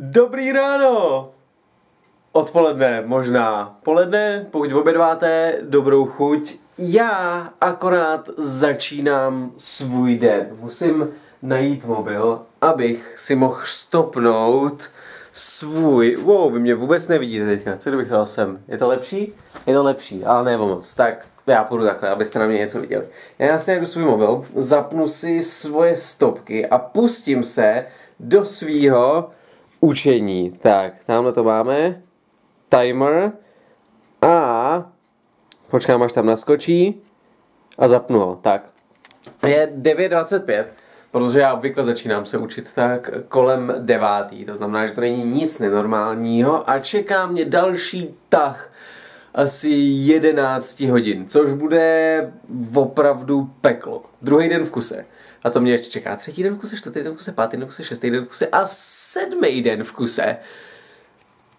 Dobrý ráno! Odpoledne, možná poledne, pokud obědváte, dobrou chuť. Já akorát začínám svůj den. Musím najít mobil, abych si mohl stopnout svůj... Wow, vy mě vůbec nevidíte teďka. Co kdybych dal sem? Je to lepší? Je to lepší, ale ne moc. Tak já půjdu takhle, abyste na mě něco viděli. Já si najdu svůj mobil, zapnu si svoje stopky a pustím se do svýho učení. Tak, tamhle to máme. Timer. A počkám, až tam naskočí. A zapnu ho. Tak. Je 9:25, protože já obvykle začínám se učit tak kolem 9. To znamená, že to není nic nenormálního a čeká mě další tah asi 11 hodin, což bude opravdu peklo. Druhý den v kuse. A to mě ještě čeká 3. den v kuse, 4. den v kuse, 5. den v kuse, 6. den v kuse a 7. den v kuse.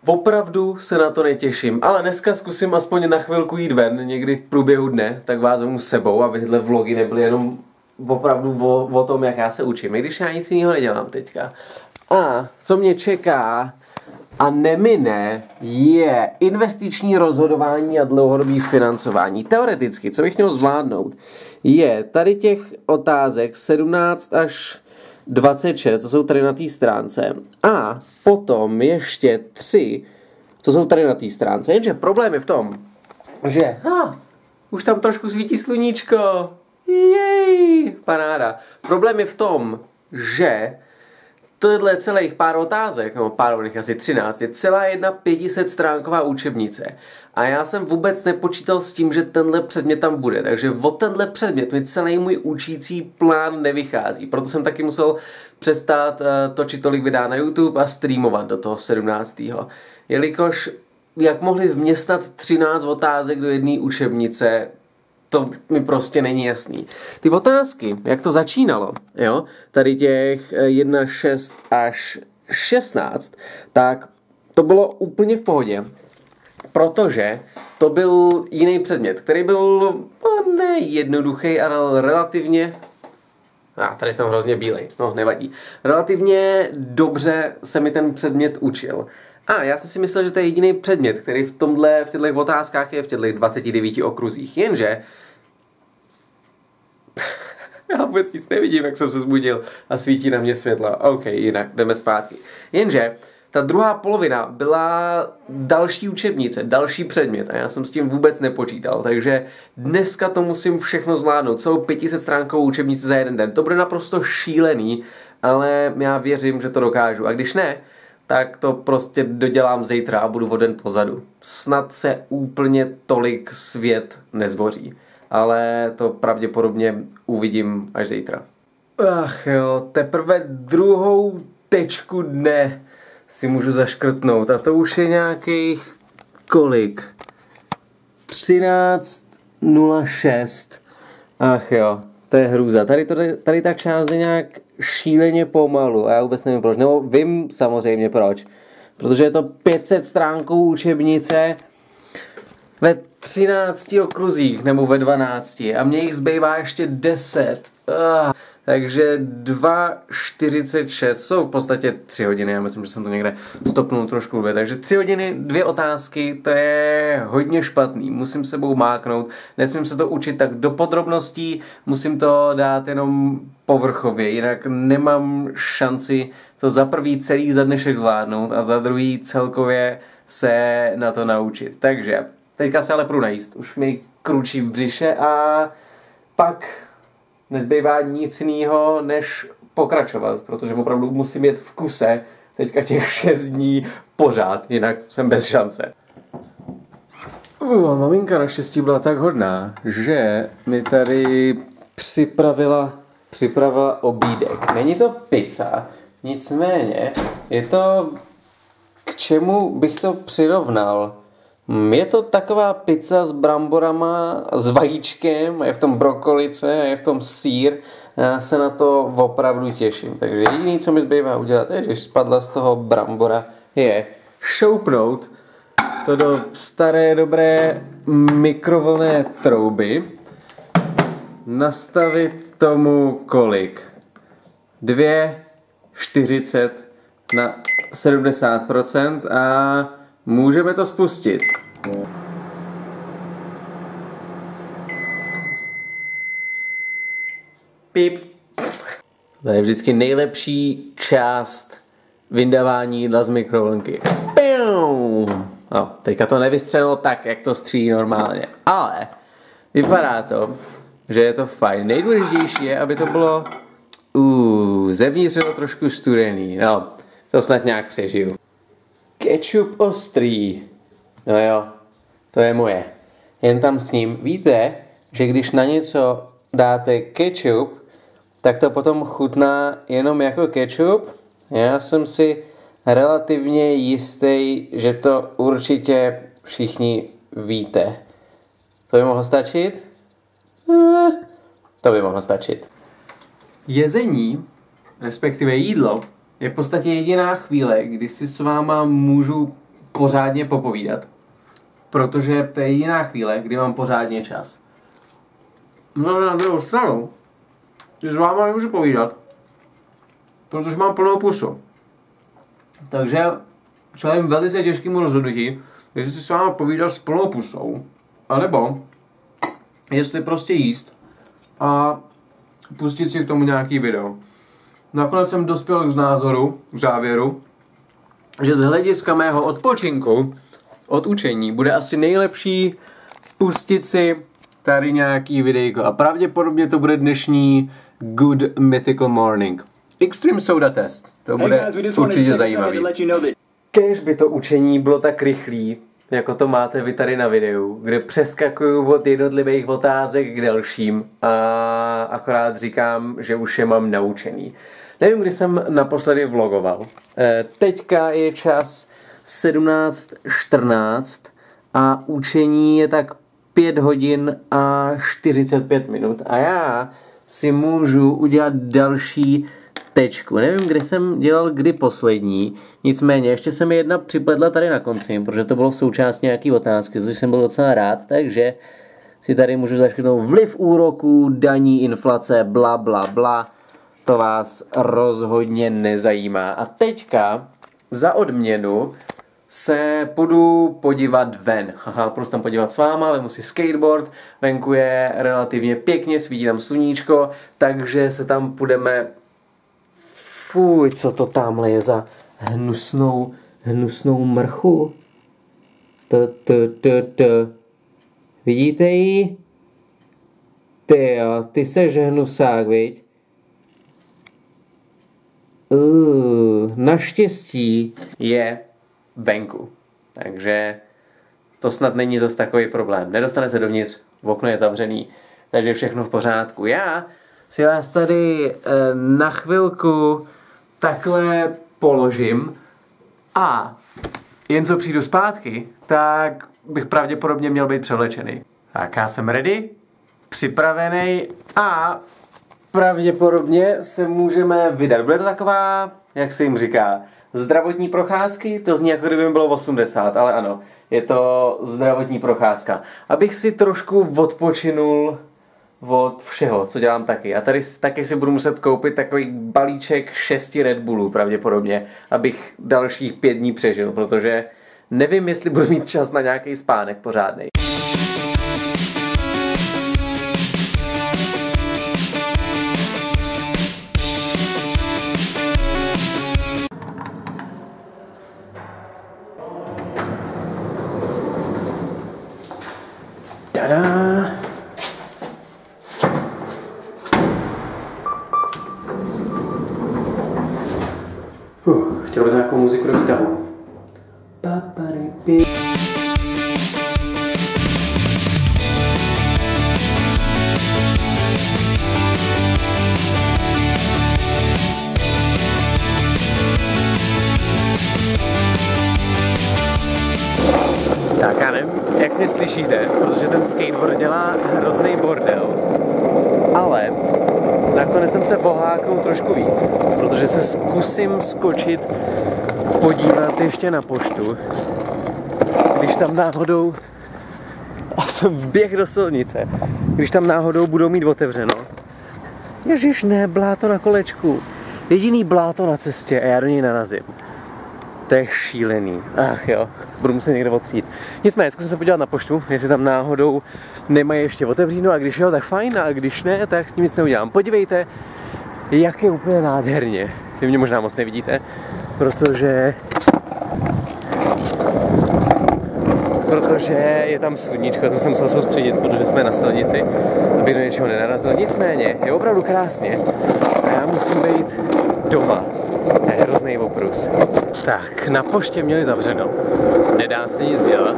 Opravdu se na to netěším, ale dneska zkusím aspoň na chvilku jít ven, někdy v průběhu dne, tak vás vemu s sebou, aby tyhle vlogy nebyly jenom opravdu o tom, jak já se učím, i když já nic jiného nedělám teďka. A co mě čeká a nemine, je investiční rozhodování a dlouhodobý financování. Teoreticky, co bych měl zvládnout, je tady těch otázek 17 až 26, co jsou tady na té stránce, a potom ještě 3, co jsou tady na té stránce. Jenže problém je v tom, že už tam trošku svítí sluníčko. Jej, paráda. Problém je v tom, že tohle celých pár otázek, no pár nich asi 13, je celá jedna 500stránková učebnice. A já jsem vůbec nepočítal s tím, že tenhle předmět tam bude. Takže o tenhle předmět mi celý můj učící plán nevychází. Proto jsem taky musel přestat točit tolik videí na YouTube a streamovat do toho 17. Jelikož jak mohli vměstat 13 otázek do jedné učebnice, to mi prostě není jasný. Ty otázky, jak to začínalo, jo, tady těch 1, 6 až 16, tak to bylo úplně v pohodě, protože to byl jiný předmět, který byl ne jednoduchý, ale relativně... tady jsem hrozně bílej, no nevadí. Relativně dobře se mi ten předmět učil. A já jsem si myslel, že to je jediný předmět, který v těchto otázkách je v těchto 29 okruzích. Jenže já vůbec nic nevidím, jak jsem se zbudil a svítí na mě světla. OK, jinak jdeme zpátky. Jenže ta druhá polovina byla další učebnice, další předmět a já jsem s tím vůbec nepočítal, takže dneska to musím všechno zvládnout. Celou 500stránkovou učebnici za jeden den. To bude naprosto šílený, ale já věřím, že to dokážu. A když ne, tak to prostě dodělám zítra a budu o den pozadu. Snad se úplně tolik svět nezboří, ale to pravděpodobně uvidím až zítra. Ach jo, teprve druhou tečku dne si můžu zaškrtnout a to už je nějakých kolik? 13:06. Ach jo, to je hrůza. Tady ta část je nějak šíleně pomalu a já vůbec nevím proč. Nebo vím samozřejmě proč. Protože je to 500 stránkovou učebnice ve 13 okruzích nebo ve 12 a mně jich zbývá ještě 10. Takže 2:46 jsou v podstatě 3 hodiny, já myslím, že jsem to někde stopnul trošku dvě, takže 3 hodiny, 2 otázky, to je hodně špatný, musím sebou máknout, nesmím se to učit tak do podrobností, musím to dát jenom povrchově, jinak nemám šanci to za prvý celý za dnešek zvládnout a za druhý celkově se na to naučit. Takže teďka se ale půjdu najíst, už mi kručí v břiše a pak nezbývá nic jiného, než pokračovat, protože opravdu musím jet v kuse teďka těch 6 dní pořád, jinak jsem bez šance. Maminka naštěstí byla tak hodná, že mi tady připravila obídek. Není to pizza, nicméně je to, k čemu bych to přirovnal. Je to taková pizza s bramborama, s vajíčkem, je v tom brokolice, je v tom sýr. Já se na to opravdu těším. Takže jediné, co mi zbývá udělat, je, že spadla z toho brambora, je šoupnout to do staré dobré mikrovlnné trouby, nastavit tomu kolik? 2:40 na 70% a můžeme to spustit. Pip. To je vždycky nejlepší část vyndávání jídla z mikrovlnky. No, teďka to nevystřelilo tak, jak to střílí normálně. Ale vypadá to, že je to fajn. Nejdůležitější je, aby to bylo zevnitř je to trošku studený. No, to snad nějak přežiju. Ketchup ostrý. No jo, to je moje. Jen tam s ním. Víte, že když na něco dáte ketchup, tak to potom chutná jenom jako ketchup? Já jsem si relativně jistý, že to určitě všichni víte. To by mohlo stačit? To by mohlo stačit. Jezení, respektive jídlo, je v podstatě jediná chvíle, kdy si s váma můžu pořádně popovídat. Protože to je jediná chvíle, kdy mám pořádně čas. No na druhou stranu, s váma nemůžu povídat, protože mám plnou pusu. Takže čelím velice těžkému rozhodnutí, jestli si s váma povídat s plnou pusou, anebo jestli prostě jíst a pustit si k tomu nějaký video. Nakonec jsem dospěl k závěru, že z hlediska mého odpočinku od učení bude asi nejlepší pustit si tady nějaký videjko a pravděpodobně to bude dnešní Good Mythical Morning. Extreme Soda Test. To bude určitě zajímavý. Kéž by to učení bylo tak rychlý, jako to máte vy tady na videu, kde přeskakuju od jednotlivých otázek k dalším a akorát říkám, že už je mám naučený. Nevím, kdy jsem naposledy vlogoval. Teďka je čas 17:14 a učení je tak 5 hodin a 45 minut a já si můžu udělat další tečku. Nevím, kde jsem dělal kdy poslední, nicméně ještě se mi jedna připletla tady na konci, protože to bylo v součástí nějaký otázky, což jsem byl docela rád, takže si tady můžu zaškrtnout vliv úroků, daní, inflace, bla, bla, bla. To vás rozhodně nezajímá. A teďka za odměnu se půjdu podívat ven. Prostě tam podívat s váma, vemu si skateboard, venku je relativně pěkně, svítí tam sluníčko, takže se tam půjdeme. Fuj, co to tamhle je za hnusnou mrchu? Vidíte ji? Ty seš hnusák, viď? Naštěstí je venku. Takže to snad není zas takový problém. Nedostane se dovnitř, okno je zavřený, takže všechno v pořádku. Já si vás tady na chvilku takhle položím a jen co přijdu zpátky, tak bych pravděpodobně měl být převlečený. Tak já jsem ready, připravený a pravděpodobně se můžeme vydat. Bude to taková, jak se jim říká, zdravotní procházky, to zní jako kdyby mi bylo 80, ale ano, je to zdravotní procházka. Abych si trošku odpočinul od všeho, co dělám taky. A tady taky si budu muset koupit takový balíček 6 Red Bullů pravděpodobně, abych dalších 5 dní přežil, protože nevím, jestli budu mít čas na nějaký spánek pořádnej. Tada! Chtěl bych nějakou muziku do výtahu. Tak já nevím, jak mě slyšíte, protože ten skateboard dělá hrozný bordel, ale nakonec jsem se voháknul trošku víc, protože se zkusím skočit podívat ještě na poštu, když tam náhodou, a jsem vběh do silnice, když tam náhodou budou mít otevřeno. Ježiš, ne, bláto na kolečku. Jediný bláto na cestě a já do něj narazím. To je šílený. Ach jo, budu muset někde otřít. Nicméně, zkusím se podívat na poštu, jestli tam náhodou nemají ještě otevříno, a když jo, tak fajn, a když ne, tak s tím nic neudělám. Podívejte, jak je úplně nádherně. Vy mě možná moc nevidíte, protože je tam sluníčko, já jsem se musel soustředit, protože jsme na silnici, aby do něčeho nenarazil. Nicméně, je opravdu krásně a já musím být doma. To je hrozný oprus. Tak, na poště měli zavřeno. Nedá se nic dělat.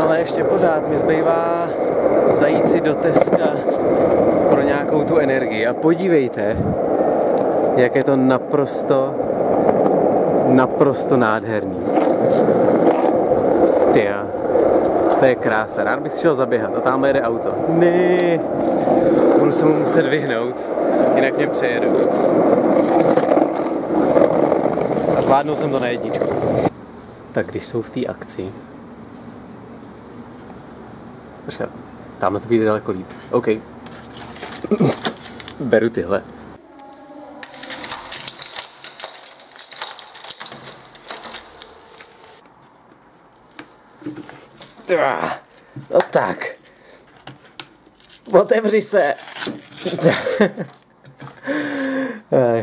Ale ještě pořád mi zbývá zajít si do Teska pro nějakou tu energii. A podívejte, jak je to naprosto nádherný. Tyja, to je krása. Rád bych si šel zaběhat a tamhle jede auto. Ne, budu se mu muset vyhnout, jinak mě přejedu. A zvládnul jsem to na jedničku. Tak když jsou v té akci... Počkat, tamhle to vyjde daleko líp. OK. Beru tyhle. No tak. Otevři se.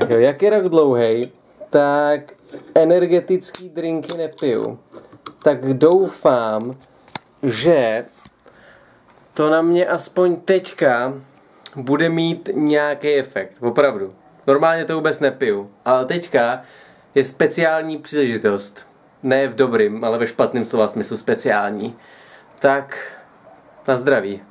Jak je rok dlouhej, tak energetický drinky nepiju. Tak doufám, že to na mě aspoň teďka bude mít nějaký efekt. Opravdu. Normálně to vůbec nepiju. Ale teďka je speciální příležitost. Ne v dobrým, ale ve špatném slova smyslu speciální. Tak na zdraví.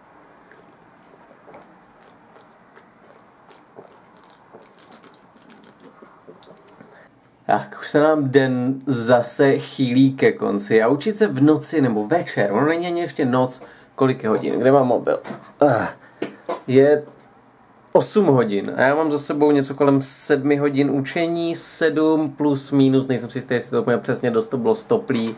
Tak, už se nám den zase chýlí ke konci. A učit se v noci nebo večer, ono není ani ještě noc, kolik je hodin, kde mám mobil? Je 8 hodin a já mám za sebou něco kolem 7 hodin učení, 7 plus minus, nejsem si jistý, jestli to úplně přesně dost to bylo stoplý,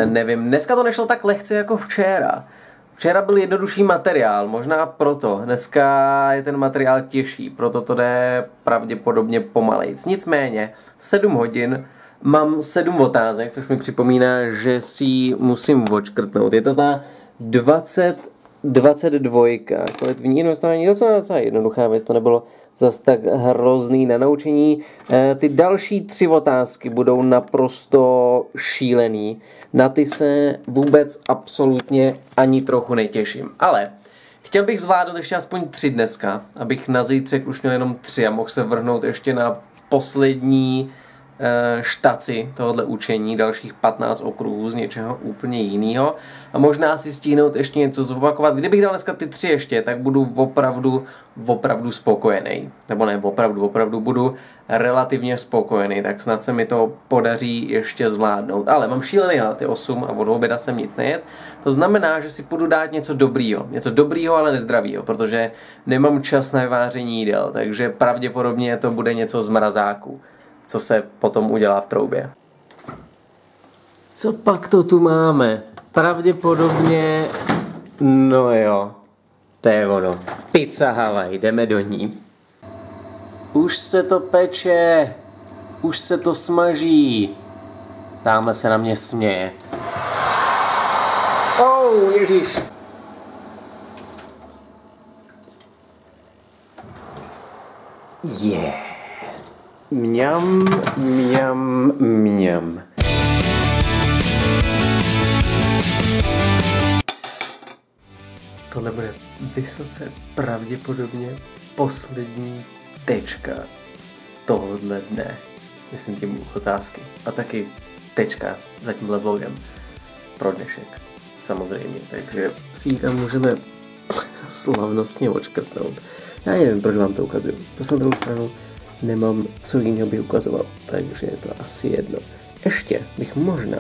nevím. Dneska to nešlo tak lehce jako včera. Včera byl jednodušší materiál, možná proto. Dneska je ten materiál těžší, proto to jde pravděpodobně pomalejc. Nicméně, 7 hodin, mám 7 otázek, což mi připomíná, že si musím odškrtnout. Je to ta 22. Kolektivní investování, docela jednoduchá věc, to nebylo zas tak hrozný na naučení. Ty další 3 otázky budou naprosto šílený. Na ty se vůbec absolutně ani trochu netěším. Ale chtěl bych zvládnout ještě aspoň 3 dneska, abych na zítřek už měl jenom 3 a mohl se vrhnout ještě na poslední štaci tohohle učení, dalších 15 okruhů z něčeho úplně jiného a možná si stihnout ještě něco zopakovat. Kdybych dal dneska ty 3 ještě, tak budu opravdu spokojený. Nebo ne, opravdu budu relativně spokojený, tak snad se mi to podaří ještě zvládnout. Ale mám šílený hlad, je 8 a od oběda jsem nic nejet. To znamená, že si půjdu dát něco dobrýho, ale nezdravýho, protože nemám čas na vyváření jídel, takže pravděpodobně to bude něco z mrazáku, co se potom udělá v troubě. Co pak to tu máme? Pravděpodobně, no jo, to je ono. Pizza Hawaii, jdeme do ní. Už se to peče, už se to smaží. Támhle se na mě směje. Ježíš. Mňam, mňam, mňam. Tohle bude vysoce pravděpodobně poslední tečka tohohle dne. Myslím tím otázky. A taky tečka za tímhle vlogem. Pro dnešek. Samozřejmě. Takže si ji tam můžeme slavnostně odškrtnout. Já nevím, proč vám to ukazuju. To jsem druhou stranu nemám co jiného bych ukazoval, takže je to asi jedno. Ještě bych možná,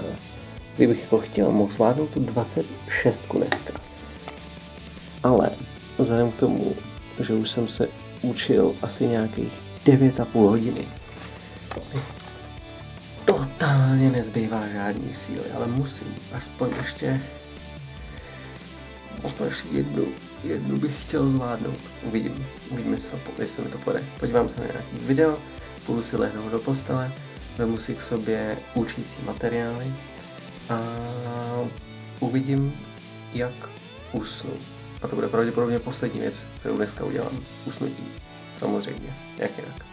kdybych jako chtěl, mohl zvládnout tu 26 dneska. Ale vzhledem k tomu, že už jsem se učil asi nějakých 9,5 hodiny, totálně nezbývá žádný síly, ale musím aspoň ještě jednu bych chtěl zvládnout. Uvidím, jestli mi to půjde. Podívám se na nějaký video, půjdu si lehnout do postele vemu si k sobě učící materiály a uvidím, jak usnu. A to bude pravděpodobně poslední věc, kterou dneska udělám. Usnutí. Samozřejmě. Jak jinak.